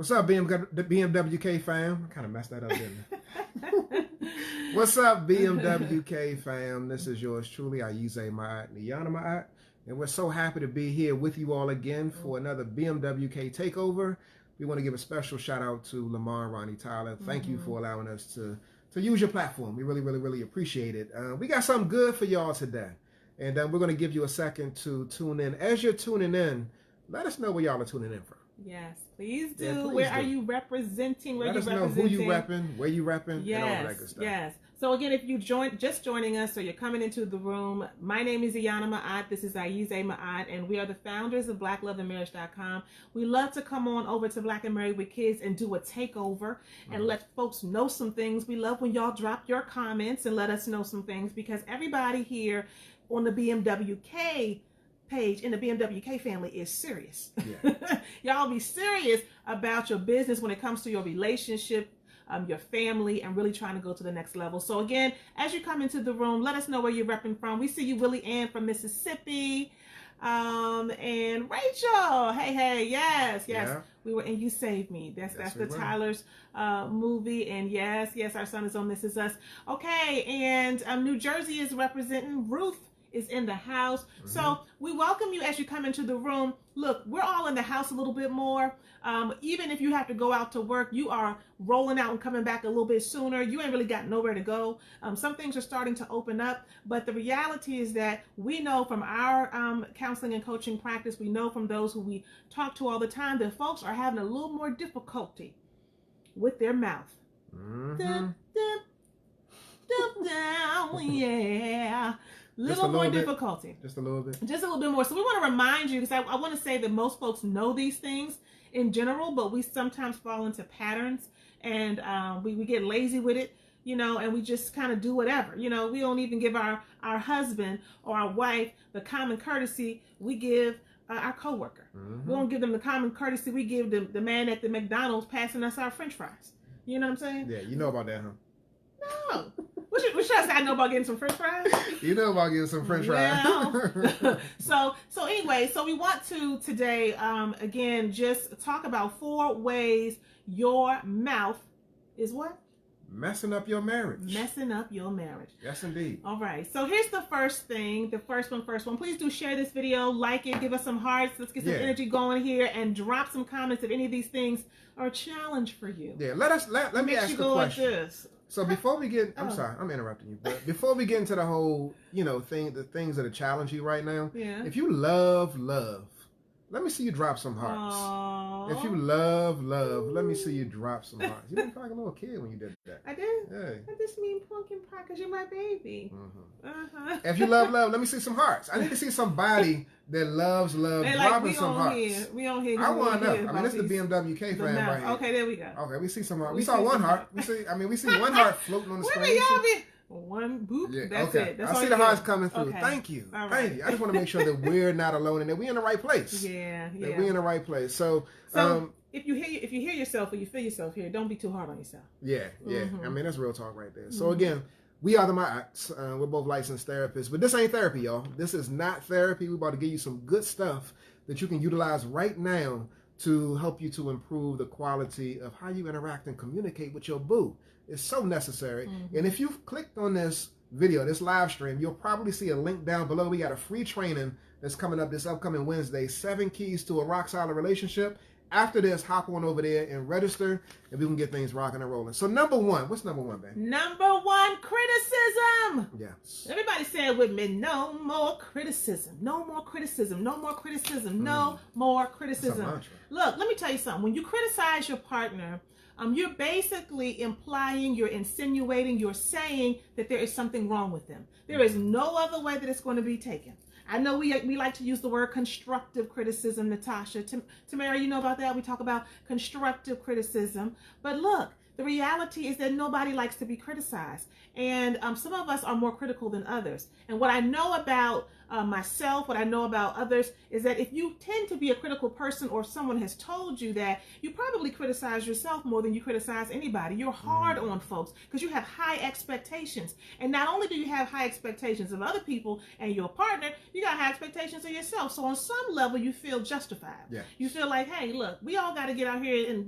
What's up, BMWK fam? I kind of messed that up, didn't I? What's up, BMWK fam? This is yours truly, Ayize and Aiyana, and we're so happy to be here with you all again for another BMWK takeover. We want to give a special shout out to Lamar and Ronnie Tyler. Thank you for allowing us to use your platform. We really appreciate it. We got something good for y'all today, and we're going to give you a second to tune in. As you're tuning in, let us know where y'all are tuning in from. Yes, please do. Yeah, please where do. are you representing? Let us know who you repping, where you repping, yes, and all that good stuff. Yes. So again, if you just joining us or you're coming into the room, my name is Aiyana. This is Ayize, and we are the founders of BlackandMarriedWithKids.com. We love to come on over to Black and Married with Kids and do a takeover and let folks know some things. We love when y'all drop your comments and let us know some things, because everybody here on the BMWK page in the BMWK family is serious. Yeah. Y'all be serious about your business when it comes to your relationship, your family, and really trying to go to the next level. So again, as you come into the room, let us know where you're repping from. We see you, Willie Ann from Mississippi, and Rachel. Hey, yes. Yeah. We were in You Saved Me. That's the Tyler's movie, and yes, our son is on This Is Us. Okay, and New Jersey is representing. Ruth is in the house. So we welcome you as you come into the room. Look, we're all in the house a little bit more. Even if you have to go out to work, you are rolling out and coming back a little bit sooner. You ain't really got nowhere to go. Some things are starting to open up, but the reality is that we know from our counseling and coaching practice, we know from those who we talk to all the time, that folks are having a little more difficulty with their mouth. Down, yeah. Little more difficulty. Just a little bit. Just a little bit more. So we want to remind you, because I want to say that most folks know these things in general, but we sometimes fall into patterns, and we get lazy with it, and we just kind of do whatever. We don't even give our husband or our wife the common courtesy we give our coworker. We don't give them the common courtesy we give the man at the McDonald's passing us our French fries. You know what I'm saying? Yeah, you know about that, huh? No. What should I say? I know about getting some French fries? You know about getting some French fries. Well, so anyway, so we want to today, again, just talk about 4 ways your mouth is what? Messing up your marriage. Messing up your marriage. Yes, indeed. All right. So here's the first thing. The first one. Please do share this video, like it, give us some hearts. Let's get some energy going here, and drop some comments if any of these things are a challenge for you. Yeah. Let me ask you a question. Like this. So before we get, I'm sorry, I'm interrupting you. But before we get into the whole, the things that are challenging you right now. Yeah. If you love, let me see you drop some hearts. Aww. If you love, let me see you drop some hearts. You look like a little kid when you did that. I did? Hey. I just mean pumpkin pie because you're my baby. If you love, let me see some hearts. I need to see somebody that loves dropping some hearts. We on here. I want to know. I mean, this is the BMWK fan right here. Okay, there we go. Okay, we see some hearts. We saw one heart. We see one heart floating on the screen. One boop. Yeah, That's it. That's I see the hearts coming through. Okay. Thank you. All right. Thank you. I just want to make sure that we're not alone and that we're in the right place. Yeah. That we're in the right place. So if you hear yourself or you feel yourself here, don't be too hard on yourself. Yeah. I mean, that's real talk right there. So again, we are the Ma'ats. We're both licensed therapists, but this ain't therapy, y'all. This is not therapy. We're about to give you some good stuff that you can utilize right now to help you to improve the quality of how you interact and communicate with your boo. It's so necessary. And if you've clicked on this video, this live stream, you'll probably see a link down below. We got a free training that's coming up this upcoming Wednesday, 7 Keys to a Rock Solid Relationship. After this, hop on over there and register, and we can get things rocking and rolling. So number 1, what's number 1, babe? Number 1, criticism. Yes. Everybody say it with me. No more criticism. No more criticism. No more criticism. No more criticism. Look, let me tell you something. When you criticize your partner, you're basically implying, you're insinuating, you're saying that there is something wrong with them. There is no other way that it's going to be taken. I know we like to use the word constructive criticism, Natasha. Tamara, you know about that? We talk about constructive criticism. But look, the reality is that nobody likes to be criticized. And some of us are more critical than others. And what I know about myself, what I know about others, is that if you tend to be a critical person, or someone has told you that, you probably criticize yourself more than you criticize anybody. You're hard on folks because you have high expectations. And not only do you have high expectations of other people and your partner, you got high expectations of yourself. So on some level, you feel justified. Yeah. You feel like, hey, look, we all got to get out here and,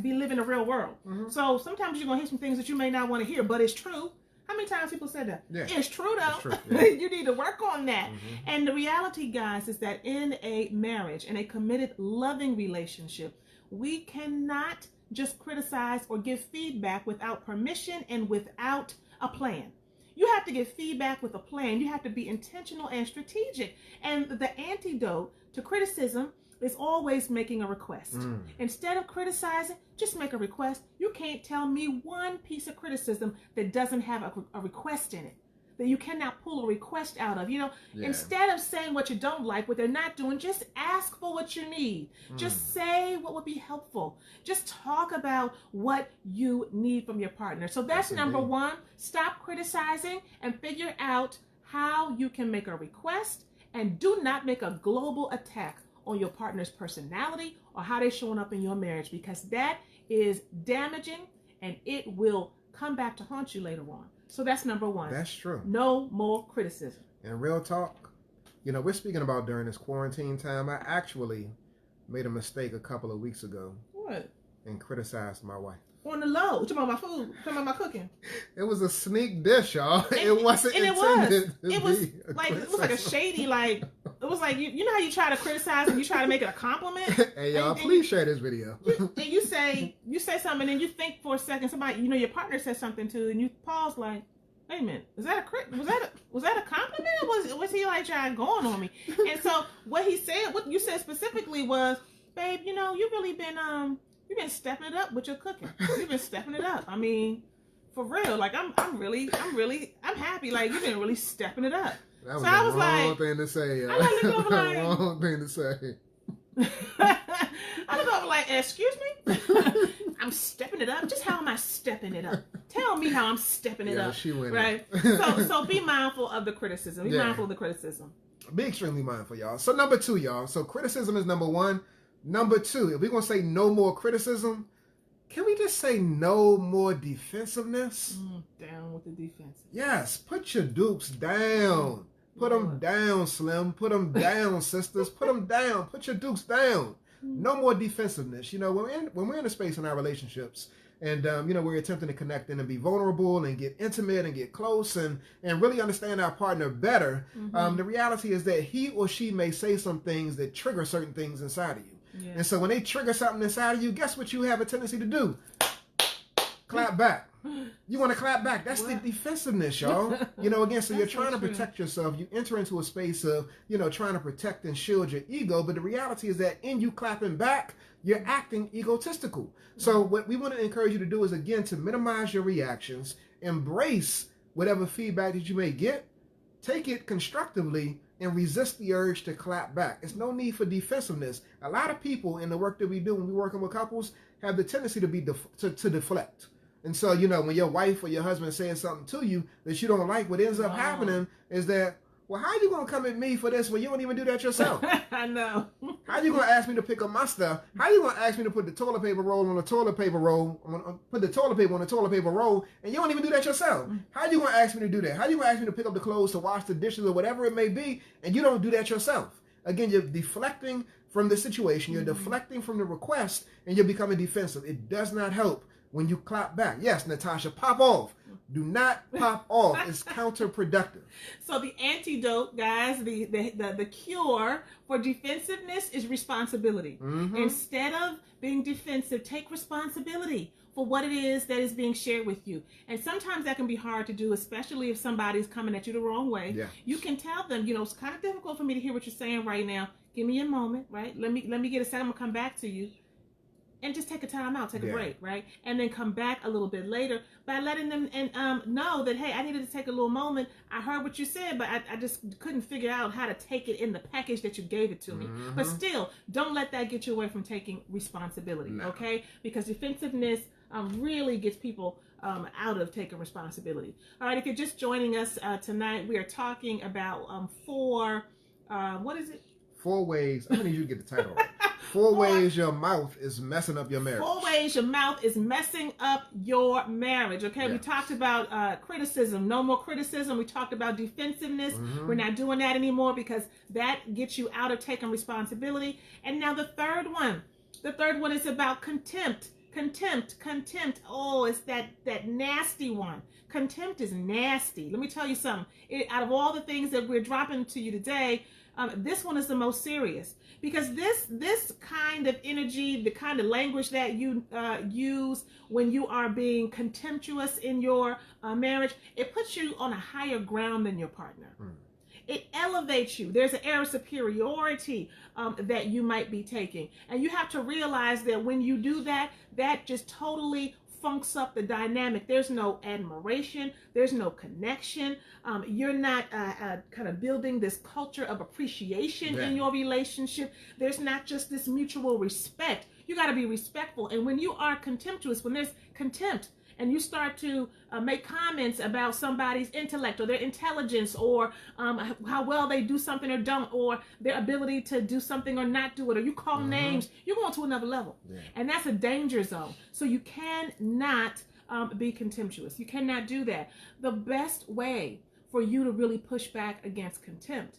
be living the real world. So sometimes you're going to hear some things that you may not want to hear, but it's true. How many times people said that? Yeah. It's true, though. It's true. Yeah. You need to work on that. And the reality, guys, is that in a marriage, in a committed, loving relationship, we cannot just criticize or give feedback without permission and without a plan. You have to give feedback with a plan. You have to be intentional and strategic. And the antidote to criticism is always making a request. Instead of criticizing, just make a request. You can't tell me one piece of criticism that doesn't have a request in it, that you cannot pull a request out of. Instead of saying what you don't like, what they're not doing, just ask for what you need. Just say what would be helpful. Just talk about what you need from your partner. So that's number one. Stop criticizing and figure out how you can make a request, and do not make a global attack on your partner's personality or how they're showing up in your marriage, because that is damaging and it will come back to haunt you later on. So that's number one. That's true. No more criticism. And real talk, we're speaking about during this quarantine time. I actually made a mistake a couple of weeks ago. What? And criticized my wife. On the low. What you about my food? What about my cooking? It was a sneak dish, y'all. It wasn't and intended it was like a shady, it was like, you know how you try to criticize and you try to make it a compliment? Hey, y'all, please share this video. And you say something, and then you think for a second, somebody, your partner says something too, and you pause like, wait a minute, was that a compliment? Or was he like trying going on me? And so what you said specifically was, babe, you've really been you've been stepping it up with your cooking. You've been stepping it up. I mean, for real. Like I'm happy. Like you've been really stepping it up. That was so I was wrong thing to say. I looked over like, wrong thing to say. I looked over like, excuse me? I'm stepping it up? Just how am I stepping it up? Tell me how I'm stepping it up. She went right? So be mindful of the criticism. Be mindful of the criticism. Be extremely mindful, y'all. So number two, y'all. So criticism is number one. Number two, if we're going to say no more criticism, can we just say no more defensiveness? Down with the defensive. Yes, put your dupes down. Put them down, Slim. Put them down, sisters. Put them down. Put your dukes down. No more defensiveness. When we're in a space in our relationships, and we're attempting to connect in and be vulnerable and get intimate and get close and really understand our partner better, the reality is that he or she may say some things that trigger certain things inside of you. Yeah. And so when they trigger something inside of you, guess what you have a tendency to do? Clap back. You want to clap back. That's the defensiveness, y'all. Again, so you're trying to protect yourself. You enter into a space of, trying to protect and shield your ego. But the reality is that in you clapping back, you're acting egotistical. So what we want to encourage you to do is, again, to minimize your reactions, embrace whatever feedback that you may get, take it constructively, and resist the urge to clap back. It's no need for defensiveness. A lot of people in the work that we do when we're working with couples have the tendency to deflect. And so, when your wife or your husband is saying something to you that you don't like, what ends up happening is that, well, how are you going to come at me for this when you don't even do that yourself? I know. How are you going to ask me to pick up my stuff? How are you going to ask me to put the toilet paper roll on the toilet paper roll, put the toilet paper on the toilet paper roll, and you don't even do that yourself? How are you going to ask me to do that? How are you going to ask me to pick up the clothes, to wash the dishes, or whatever it may be, and you don't do that yourself? Again, you're deflecting from the situation, you're deflecting from the request, and you're becoming defensive. It does not help when you clap back. Yes, Natasha, pop off. Do not pop off. It's counterproductive. So the antidote, guys, the cure for defensiveness is responsibility. Instead of being defensive, take responsibility for what it is that is being shared with you. And sometimes that can be hard to do, especially if somebody's coming at you the wrong way. Yeah. You can tell them, it's kind of difficult for me to hear what you're saying right now. Give me a moment, right? Let me get a second. I'm gonna come back to you. And just take a time out, take a break, right? And then come back a little bit later by letting them know that, hey, I needed to take a little moment. I heard what you said, but I just couldn't figure out how to take it in the package that you gave it to me. But still, don't let that get you away from taking responsibility, okay? Because defensiveness really gets people out of taking responsibility. All right, if you're just joining us tonight, we are talking about what is it? 4 ways. I'm going to need you to get the title right. 4 ways your mouth is messing up your marriage. 4 ways your mouth is messing up your marriage. Okay, yeah. We talked about criticism. No more criticism. We talked about defensiveness. We're not doing that anymore because that gets you out of taking responsibility. And now the third one is about contempt. Contempt. Oh, it's that nasty one. Contempt is nasty. Let me tell you something. Out of all the things that we're dropping to you today, this one is the most serious, because this kind of energy, the kind of language that you use when you are being contemptuous in your marriage, it puts you on a higher ground than your partner. It elevates you. There's an air of superiority that you might be taking. And you have to realize that when you do that, that just totally funks up the dynamic. There's no admiration. There's no connection. You're not kind of building this culture of appreciation in your relationship. There's not just this mutual respect. You got to be respectful. And when you are contemptuous, when there's contempt, and you start to make comments about somebody's intellect or their intelligence or how well they do something or don't, or their ability to do something or not do it, or you call names, you're going to another level. And that's a danger zone. So you cannot be contemptuous. You cannot do that. The best way for you to really push back against contempt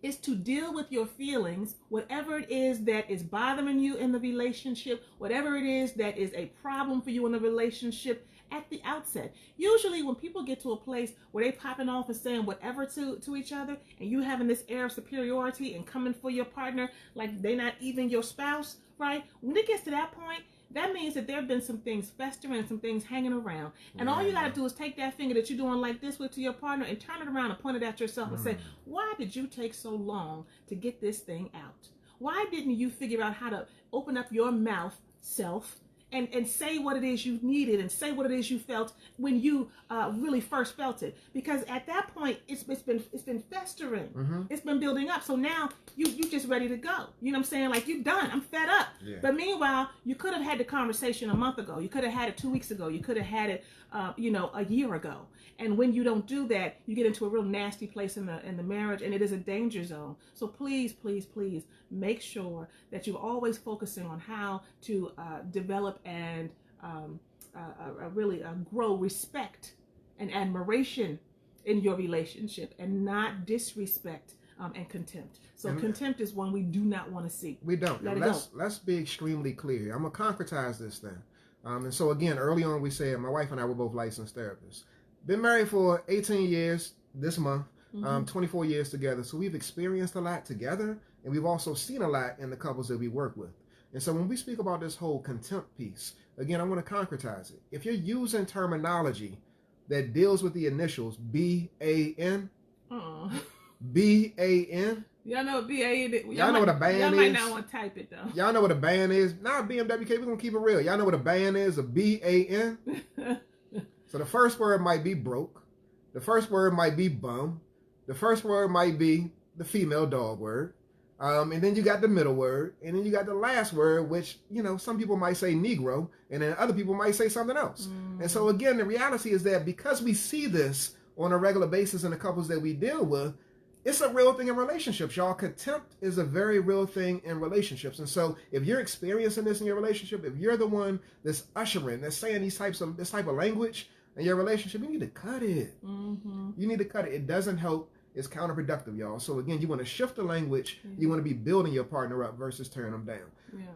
is to deal with your feelings, whatever it is that is bothering you in the relationship, whatever it is that is a problem for you in the relationship at the outset. Usually when people get to a place where they popping off and saying whatever to each other, and you having this air of superiority and coming for your partner like they're not even your spouse, right? When it gets to that point, that means that there have been some things festering, some things hanging around. And all you got to do is take that finger that you're doing like this with to your partner and turn it around and point it at yourself and say, why did you take so long to get this thing out? Why didn't you figure out how to open up your mouth, self, and say what it is you needed and say what it is you felt when you really first felt it? Because at that point, it's been festering. It's been building up. So now you just ready to go. You know what I'm saying? Like, you're done. I'm fed up. But meanwhile, you could have had the conversation a month ago. You could have had it 2 weeks ago. You could have had it, a year ago. And when you don't do that, you get into a real nasty place in the marriage, and it is a danger zone. So please, please, please make sure that you're always focusing on how to develop and really grow respect and admiration in your relationship, and not disrespect and contempt. So contempt is one we do not want to see. We don't. Let's be extremely clear. I'm going to concretize this thing. And so again, early on we said my wife and I were both licensed therapists. Been married for 18 years this month, 24 years together. So we've experienced a lot together, and we've also seen a lot in the couples that we work with. And so when we speak about this whole contempt piece, again, I want to concretize it. If you're using terminology that deals with the initials B-A-N, B-A-n. Y'all know what B-A-N is? Y'all know what a band is? Y'all might not want to type it, though. Y'all know what a band is? Nah, BMWK, we're going to keep it real. Y'all know what a band is? A B-A-N? So the first word might be broke. The first word might be bum. The first word might be the female dog word. And then you got the middle word. And then you got the last word, which, some people might say Negro. And then other people might say something else. And so again, the reality is that because we see this on a regular basis in the couples that we deal with, it's a real thing in relationships, y'all. Contempt is a very real thing in relationships. And so if you're experiencing this in your relationship, if you're the one that's ushering, that's saying this type of language in your relationship, you need to cut it. You need to cut it. It doesn't help. It's counterproductive, y'all. So again, you want to shift the language. You want to be building your partner up versus tearing them down.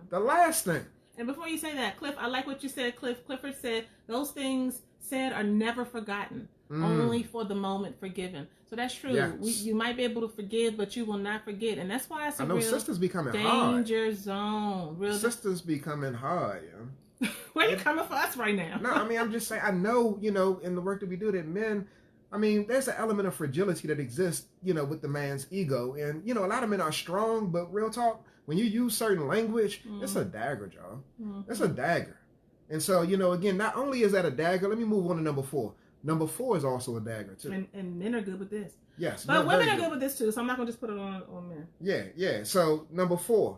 The last thing. And before you say that, Cliff, I like what you said, Cliff. Clifford said, those things said are never forgotten. Only for the moment forgiven. So that's true. Yes. You might be able to forgive, but you will not forget. And that's why it's a real sisters becoming danger hard. Zone. Sisters becoming hard, yeah. Where are you coming for us right now? No, I'm just saying, I know, in the work that we do, that men, there's an element of fragility that exists, with the man's ego. And, a lot of men are strong, but real talk, when you use certain language, it's a dagger, y'all. It's a dagger. And so, again, not only is that a dagger, let me move on to number 4. Number 4 is also a dagger, too. And men are good with this. Yes. But women are good with this, too, so I'm not going to just put it on men. Yeah. So, number 4.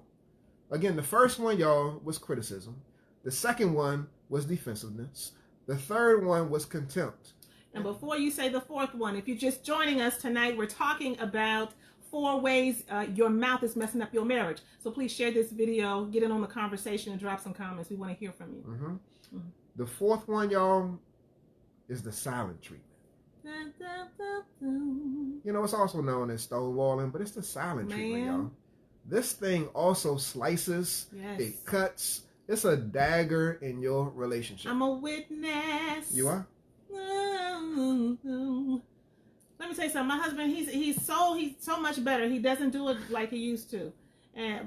Again, the first one, y'all, was criticism. The second one was defensiveness. The third one was contempt. And before you say the fourth one, if you're just joining us tonight, we're talking about 4 ways your mouth is messing up your marriage. So please share this video, get in on the conversation, and drop some comments. We want to hear from you. Mm-hmm. Mm-hmm. The fourth one, y'all, is the silent treatment. You know, it's also known as stonewalling, but it's the silent treatment, y'all. This thing also slices, it cuts. It's a dagger in your relationship. I'm a witness. You are? Let me tell you something. My husband, he's so much better. He doesn't do it like he used to,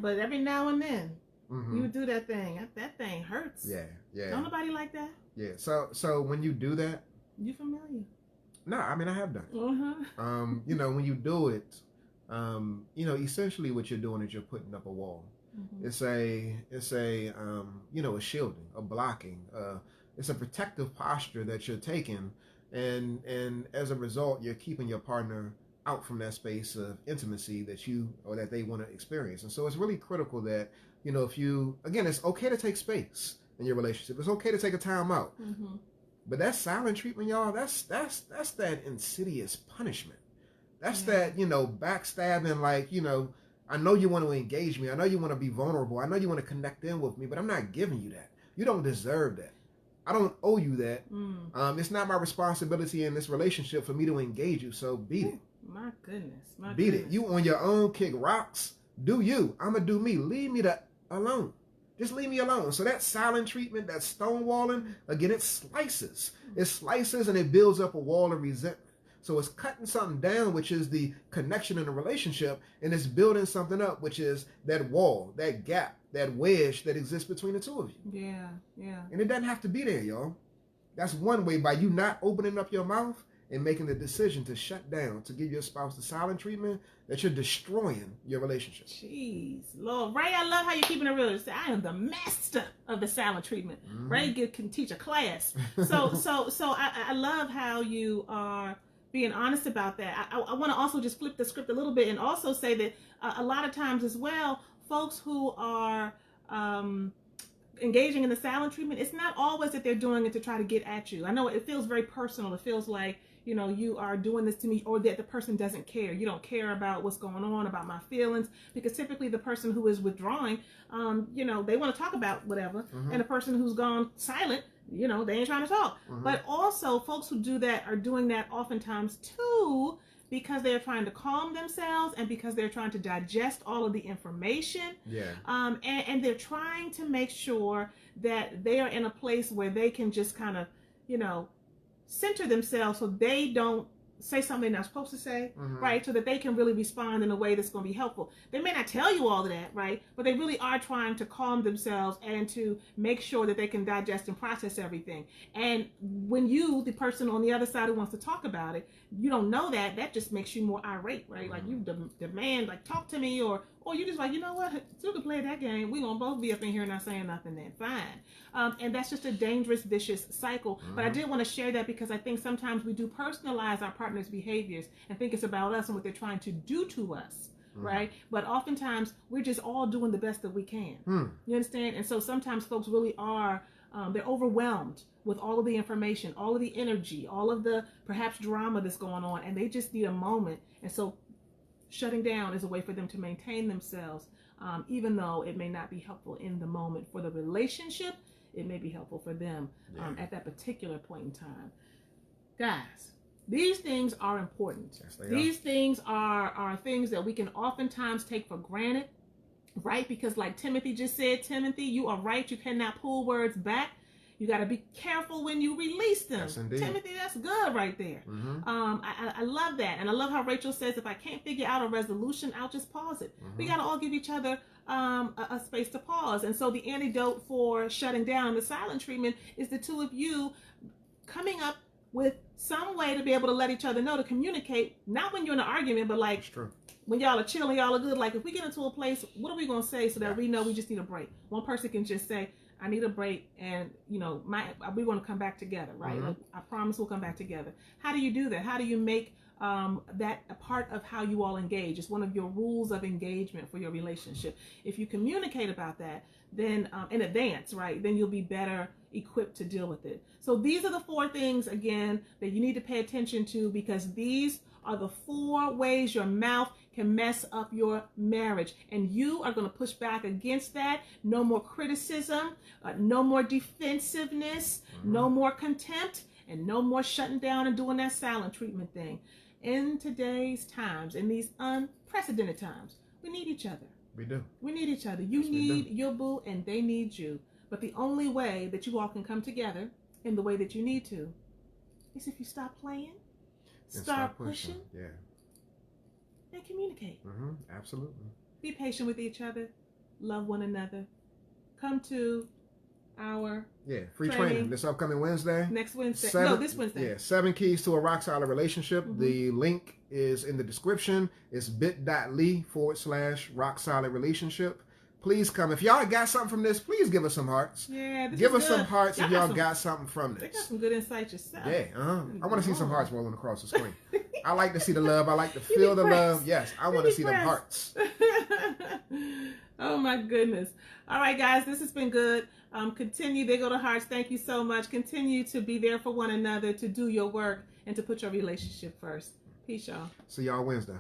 but every now and then, you would do that thing. That thing hurts. Yeah. Don't nobody like that? Yeah. So when you do that, you familiar? No, I mean I have done it. You know, when you do it, you know, essentially what you're doing is you're putting up a wall. It's a you know, a shielding, a blocking. It's a protective posture that you're taking, and as a result, you're keeping your partner out from that space of intimacy that you or that they want to experience. And so it's really critical that, you know, if you, again, it's okay to take space in your relationship. It's okay to take a time out. But that silent treatment, y'all, that's that insidious punishment. That's that, you know, backstabbing, like, you know, I know you want to engage me. I know you want to be vulnerable. I know you want to connect in with me, but I'm not giving you that. You don't deserve that. I don't owe you that. It's not my responsibility in this relationship for me to engage you, so beat it. My goodness. Beat it. You on your own, kick rocks. Do you. I'm going to do me. Leave me alone. Just leave me alone. So that silent treatment, that stonewalling, again, it slices. It slices and it builds up a wall of resentment. So it's cutting something down, which is the connection in the relationship, and it's building something up, which is that wall, that gap, that wedge that exists between the two of you. Yeah. And it doesn't have to be there, y'all. That's one way, by you not opening up your mouth and making the decision to shut down, to give your spouse the silent treatment, that you're destroying your relationship. Jeez, Lord. Ray, I love how you're keeping it real. I am the master of the silent treatment. Ray can teach a class. So I love how you are being honest about that. I want to also just flip the script a little bit and also say that a lot of times as well, folks who are engaging in the silent treatment, it's not always that they're doing it to try to get at you. I know it feels very personal. It feels like, you know, you are doing this to me, or that the person doesn't care. You don't care about what's going on, about my feelings, because typically the person who is withdrawing, you know, they want to talk about whatever, and the person who's gone silent, you know, they ain't trying to talk. But also folks who do that are doing that oftentimes too, because they're trying to calm themselves and because they're trying to digest all of the information. And they're trying to make sure that they are in a place where they can just kind of, you know, center themselves so they don't say something they're not supposed to say, right? So that they can really respond in a way that's going to be helpful. They may not tell you all of that, right? But they really are trying to calm themselves and to make sure that they can digest and process everything. And when you, the person on the other side who wants to talk about it, you don't know that just makes you more irate, right? Like you demand, like, talk to me, or you just like, you know what, you can play that game. We're going to both be up in here not saying nothing then. Fine. And that's just a dangerous, vicious cycle. But I did want to share that because I think sometimes we do personalize our partner's behaviors and think it's about us and what they're trying to do to us, right? But oftentimes we're just all doing the best that we can. You understand? And so sometimes folks really are, they're overwhelmed with all of the information, all of the energy, all of the perhaps drama that's going on, and they just need a moment. And so shutting down is a way for them to maintain themselves, even though it may not be helpful in the moment for the relationship. It may be helpful for them at that particular point in time. Guys, these things are important. Yes, these things are things that we can oftentimes take for granted, right? Because like Timothy just said, Timothy, you are right. You cannot pull words back. You got to be careful when you release them. Yes, indeed. Timothy, that's good right there. I love that. And I love how Rachel says, if I can't figure out a resolution, I'll just pause it. We got to all give each other a space to pause. And so the antidote for shutting down the silent treatment is the two of you coming up with some way to be able to let each other know, to communicate, not when you're in an argument, but like when y'all are chilling, y'all are good. Like if we get into a place, what are we going to say so that we know we just need a break? One person can just say, I need a break, and you know, we want to come back together, right? Like, I promise we'll come back together. How do you do that? How do you make that a part of how you all engage. It's one of your rules of engagement for your relationship. If you communicate about that, then in advance, right, then you'll be better equipped to deal with it. So these are the 4 things, again, that you need to pay attention to, because these are the 4 ways your mouth can mess up your marriage. And you are going to push back against that. No more criticism, no more defensiveness, no more contempt, and no more shutting down and doing that silent treatment thing. In today's times, in these unprecedented times, we need each other. We do. We need each other. You need your boo and they need you. But the only way that you all can come together in the way that you need to is if you stop playing, start pushing, and communicate. Absolutely. Be patient with each other. Love one another. Come to our free training this upcoming Wednesday. Next Wednesday. This Wednesday. 7 keys to a rock solid relationship. The link is in the description. It's bit.ly/rock solid relationship. Please come. If y'all got something from this, please give us some hearts. Yeah, give us some hearts if y'all got something from this. They got some good insight yourself. I want to see some hearts rolling across the screen. I like to see the love. I like to feel the love. Yes, I want to see them hearts. Oh my goodness. All right, guys, this has been good. Continue. There go the hearts. Thank you so much. Continue to be there for one another, to do your work, and to put your relationship first. Peace, y'all. See y'all Wednesday.